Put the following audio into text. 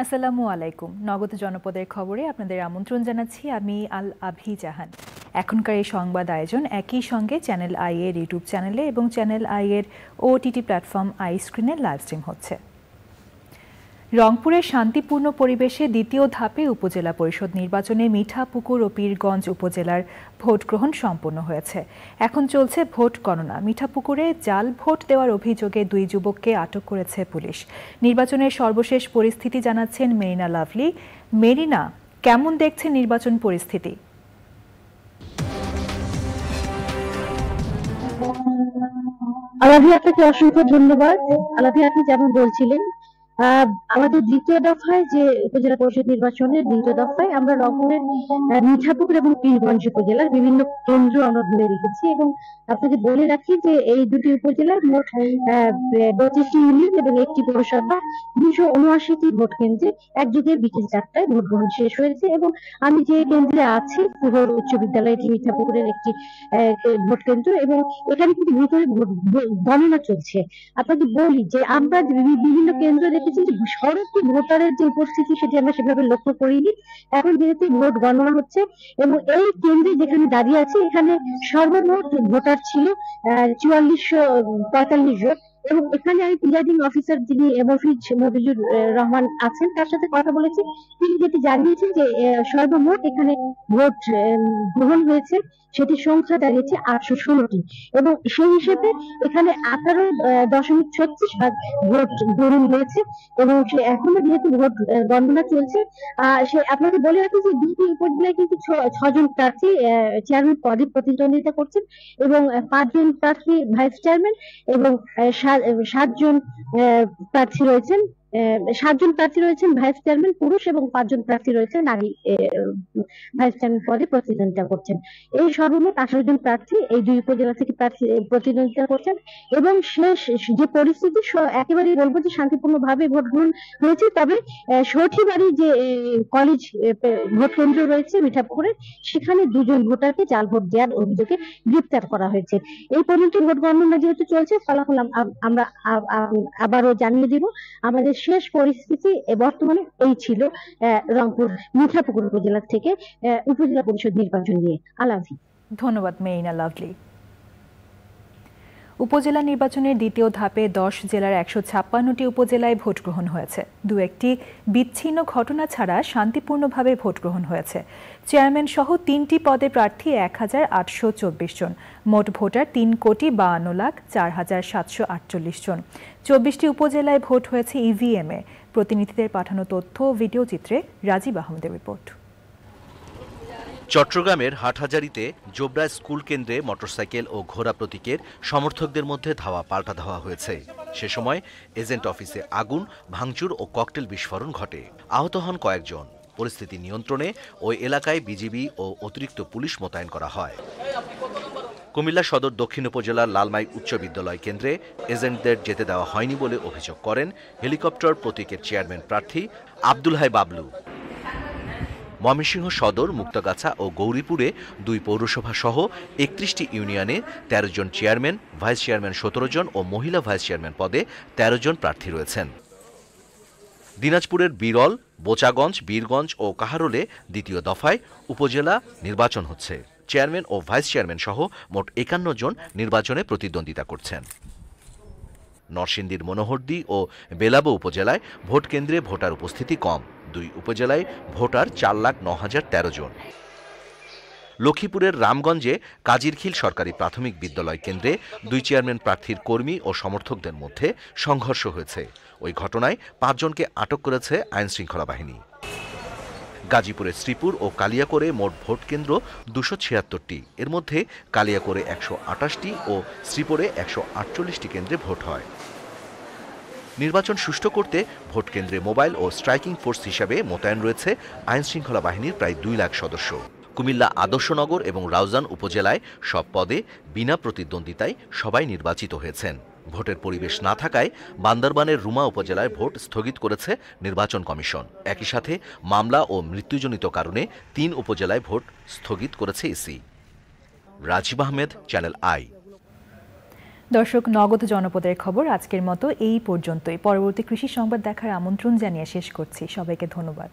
আসসালামু আলাইকুম। নগদ জনপদের খবরে আপনাদের আমন্ত্রণ জানাচ্ছি আমি আল আভি জাহান। এখনকার এই সংবাদ আয়োজন একই সঙ্গে চ্যানেল আই এর ইউটিউব চ্যানেলে এবং চ্যানেল আই এর ওটিটি প্ল্যাটফর্ম আই স্ক্রিনে লাইভ স্ট্রিম হচ্ছে। রংপুরের শান্তিপূর্ণ পরিবেশে দ্বিতীয় ধাপে উপজেলা পরিষদ নির্বাচনে মিঠাপুকুর ও পীরগঞ্জ উপজেলার ভোট গ্রহণ সম্পন্ন হয়েছে। এখন চলছে ভোট গণনা। মিঠাপুকুরে জাল ভোট দেওয়ার অভিযোগে 2 যুবককে আটক করেছে পুলিশ। নির্বাচনের সর্বশেষ পরিস্থিতি জানাচ্ছেন মেরিনা লাভলি। মেরিনা, কেমন দেখছেন নির্বাচন পরিস্থিতি? আলাভি, আপনাকে অসংখ্য ধন্যবাদ। আলাভি, আপনি যেমন বলছিলেন, আমাদের দ্বিতীয় দফায় যে উপজেলা পরিষদ নির্বাচনের দ্বিতীয় দফায় আমরা রংপুরের মিঠাপুকুর এবং পীরগঞ্জ উপজেলার বিভিন্ন কেন্দ্র আমরা ঘুরে রেখেছি এবং আপনাকে বলে রাখি যে এই দুটি উপজেলার মোট 32টি ইউনিয়ন এবং একটি পৌরসভা 279টি ভোট কেন্দ্রে একযোগে বিকেল 4টায় ভোট গ্রহণ শেষ হয়েছে এবং আমি যে কেন্দ্রে আছি পুরোর উচ্চ বিদ্যালয়টি মিঠাপুকুরের একটি ভোট কেন্দ্র এবং এখানে কিন্তু ভিতরে গণনা চলছে। আপনাকে বলি যে আমরা বিভিন্ন কেন্দ্র দেখেছি যে সড়কে ভোটারের যে উপস্থিতি সেটি আমরা সেভাবে লক্ষ্য করিনি। এখন যেহেতু ভোট গণনা হচ্ছে এবং এই কেন্দ্রে যেখানে দাঁড়িয়ে আছে এখানে সর্বমোট ভোটার ছিল 4445 জন এবং এখানে আমি প্রিজাইডিং অফিসার যিনি মফিজুর রহমান আছেন তার সাথে কথা বলেছি। তিনি যেটি জানিয়েছেন যে সর্বমোট এখানে ভোট গ্রহণ হয়েছে সেটির সংখ্যা দাঁড়িয়েছে 816টি এবং সেই হিসেবে এখানে 18.36% ভোট গ্রহণ হয়েছে এবং সে এখনো যেহেতু ভোট গণনা চলছে সে আপনাকে বলে রাখি যে দুটি উপজেলায় কিন্তু 6 জন প্রার্থী চেয়ারম্যান পদে প্রতিদ্বন্দ্বিতা করছেন এবং 5 জন প্রার্থী ভাইস চেয়ারম্যান এবং 7 জন প্রার্থী রয়েছেন 7 জন প্রার্থী রয়েছেন ভাইস চেয়ারম্যান পুরুষ এবং 5 জন প্রার্থী রয়েছেন নারী ভাইস চেয়ারম্যান পদে প্রতিদ্বন্দ্বিতা করছেন। এই সর্বমোট 18 জন প্রার্থী এই দুই উপজেলা থেকে প্রার্থী প্রতিদ্বন্দ্বিতা করছেন এবং শেষ যে পরিস্থিতি একেবারে বলবো যে শান্তিপূর্ণভাবে ভোট গ্রহণ হয়েছে। তবে সঠিবাড়ি যে কলেজ ভোট কেন্দ্র রয়েছে মিঠাপুকুরে সেখানে 2 জন ভোটারকে জাল ভোট দেওয়ার অভিযোগে গ্রেপ্তার করা হয়েছে। এই পর্যন্ত ভোট গণনা যেহেতু চলছে ফলাফল আমরা আবারও জানিয়ে দিব। আমাদের শেষ পরিস্থিতি বর্তমানে এই ছিল রংপুর মিঠাপুকুর উপজেলা থেকে উপজেলা পরিষদ নির্বাচন নিয়ে। আলাভি, ধন্যবাদ মেরিনা লাভলি। উপজেলা নির্বাচনের দ্বিতীয় ধাপে 10 জেলার 156টি উপজেলায় ভোট গ্রহণ হয়েছে। 2-1টি বিচ্ছিন্ন ঘটনা ছাড়া শান্তিপূর্ণভাবে ভোট গ্রহণ হয়েছে। চেয়ারম্যান সহ 3টি পদে প্রার্থী 1824 জন। মোট ভোটার 3,52,04,748 জন। 24টি উপজেলায় ভোট হয়েছে ইভিএমে। প্রতিনিধিদের পাঠানো তথ্য ভিডিও চিত্রে রাজীব আহমেদের রিপোর্ট। চট্টগ্রামের হাটহাজারীতে জোবরা স্কুল কেন্দ্রে মোটরসাইকেল ও ঘোড়া প্রতীকের সমর্থকদের মধ্যে ধাওয়া পাল্টা ধাওয়া হয়েছে। সে সময় এজেন্ট অফিসে আগুন, ভাঙচুর ও ককটেল বিস্ফোরণ ঘটে। আহত হন কয়েকজন। পরিস্থিতি নিয়ন্ত্রণে ওই এলাকায় বিজিবি ও অতিরিক্ত পুলিশ মোতায়েন করা হয়। কুমিল্লা সদর দক্ষিণ উপজেলার লালমাই উচ্চ বিদ্যালয় কেন্দ্রে এজেন্টদের যেতে দেওয়া হয়নি বলে অভিযোগ করেন হেলিকপ্টার প্রতীকের চেয়ারম্যান প্রার্থী আব্দুল হাই বাবলু। ময়মনসিংহ সদর, মুক্তাগাছা ও গৌরীপুরে 2 পৌরসভা সহ 31টি ইউনিয়নে 13 জন চেয়ারম্যান, ভাইস চেয়ারম্যান 17 জন ও মহিলা ভাইস চেয়ারম্যান পদে 13 জন প্রার্থী রয়েছেন। দিনাজপুরের বিরল, বোচাগঞ্জ, বীরগঞ্জ ও কাহারোলে দ্বিতীয় দফায় উপজেলা নির্বাচন হচ্ছে। চেয়ারম্যান ও ভাইস চেয়ারম্যান সহ মোট 51 জন নির্বাচনে প্রতিদ্বন্দ্বিতা করছেন। নরসিংদীর মনোহরদী ও বেলাবো উপজেলায় ভোট কেন্দ্রে ভোটার উপস্থিতি কম। 2 উপজেলায় ভোটার 4,09,013 জন। লক্ষ্মীপুরের রামগঞ্জে কাজিরখিল সরকারি প্রাথমিক বিদ্যালয় কেন্দ্রে 2 চেয়ারম্যান প্রার্থীর কর্মী ও সমর্থকদের মধ্যে সংঘর্ষ হয়েছে। ওই ঘটনায় 5 জনকে আটক করেছে আইনশৃঙ্খলা বাহিনী। গাজীপুরের শ্রীপুর ও কালিয়াকোরে মোট ভোট কেন্দ্র 276টি। এর মধ্যে কালিয়াকোরে 128টি ও শ্রীপুরে 148টি কেন্দ্রে ভোট হয়। নির্বাচন সুষ্ঠু করতে ভোট কেন্দ্রে মোবাইল ও স্ট্রাইকিং ফোর্স হিসাবে মোতায়েন রয়েছে আইনশৃঙ্খলা বাহিনীর প্রায় 2 লাখ সদস্য। কুমিল্লা আদর্শনগর এবং রাউজান উপজেলায় সব পদে বিনা প্রতিদ্বন্দ্বিতায় সবাই নির্বাচিত হয়েছেন। ভোটের পরিবেশ না থাকায় বান্দরবানের রুমা উপজেলায় ভোট স্থগিত করেছে নির্বাচন কমিশন। একই সাথে মামলা ও মৃত্যুজনিত কারণে 3 উপজেলায় ভোট স্থগিত করেছে EC. Rajib Ahmed, Channel I. দর্শক, নগদ জনপদের খবর আজকের মতো এই পর্যন্তই। পরবর্তী কৃষি সংবাদ দেখার আমন্ত্রণ জানিয়ে শেষ করছি। সবাইকে ধন্যবাদ।